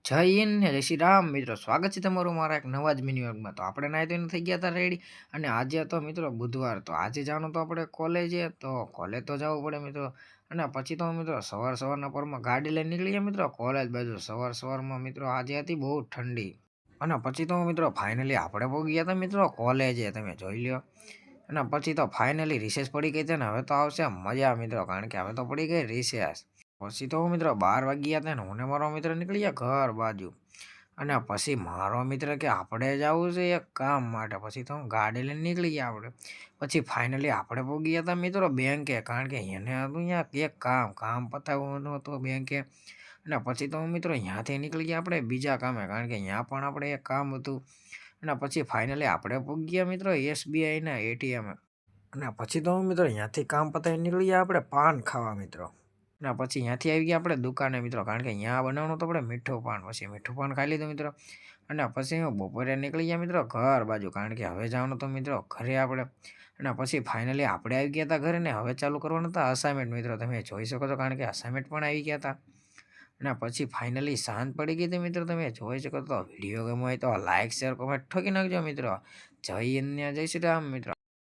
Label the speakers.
Speaker 1: જય હિન્દ ને જય શ્રી રામ મિત્રો, સ્વાગત છે તમારું મારા એક નવા જ મિની તો આપણે નાહી ધોઈને થઈ ગયા હતા રેડી. અને આજે તો મિત્રો બુધવાર, તો આજે જવાનું તો આપણે કોલેજે, તો કોલેજ તો જવું પડે મિત્રો. અને પછી તો મિત્રો સવારના પરમાં ગાડી લઈને નીકળી ગયા મિત્રો કોલેજ બાજુ. સવારમાં મિત્રો આજે હતી બહુ ઠંડી. અને પછી તો મિત્રો ફાઇનલી આપણે પહોંચી ગયા હતા મિત્રો કોલેજે, તમે જોઈ લ્યો. અને પછી તો ફાઇનલી રિસેસ પડી ગઈ છે ને હવે તો આવશે મજા મિત્રો, કારણ કે હવે તો પડી ગઈ રિસેસ. પછી તો મિત્રો 12 વાગ્યા હતા ને હું ને મારો મિત્ર નીકળી ગયા ઘર બાજુ. અને પછી મારો મિત્ર કે આપણે જવું છે એક કામ માટે, પછી તો ગાડી લઈને નીકળી ગયા આપણે. પછી ફાઇનલી આપણે પહોંચી ગયા હતા મિત્રો બેંકે, કારણ કે એને હતું અહીંયા એક કામ પતાવવાનું હતું બેંકે. અને પછી તો મિત્રો અહીંયાથી નીકળી ગયા આપણે બીજા કામે, કારણ કે અહીંયા પણ આપણે એક કામ હતું. અને પછી ફાઇનલી આપણે પહોંચી ગયા મિત્રો SBIના ATM. અને પછી તો મિત્રો અહીંયાથી કામ પતાવી નીકળી ગયા આપણે પાન ખાવા મિત્રો. અને પછી અહીંયાથી આવી ગયા આપણે દુકાને મિત્રો, કારણ કે અહીંયા બનાવવાનું તો આપણે મીઠું પાન. પછી મીઠું પાન ખાઈ લીધું મિત્રો. અને પછી હું બપોરે નીકળી ગયા મિત્રો ઘર બાજુ, કારણ કે હવે જવાનું તો મિત્રો ઘરે આપણે. અને પછી ફાઇનલી આપણે આવી ગયા હતા ઘરે ને હવે ચાલુ કરવાના હતા અસાઇનમેન્ટ મિત્રો, તમે જોઈ શકો છો, કારણ કે અસાઇનમેન્ટ પણ આવી ગયા હતા. અને પછી ફાઇનલી સાંજ પડી ગઈ હતી મિત્રો, તમે જોઈ શકો તો વિડીયો ગમ્યો હોય તો લાઇક શેર કોમેન્ટ ઠોકી નાખજો મિત્રો. જય હિન્દ ને જય શ્રી રામ મિત્રો.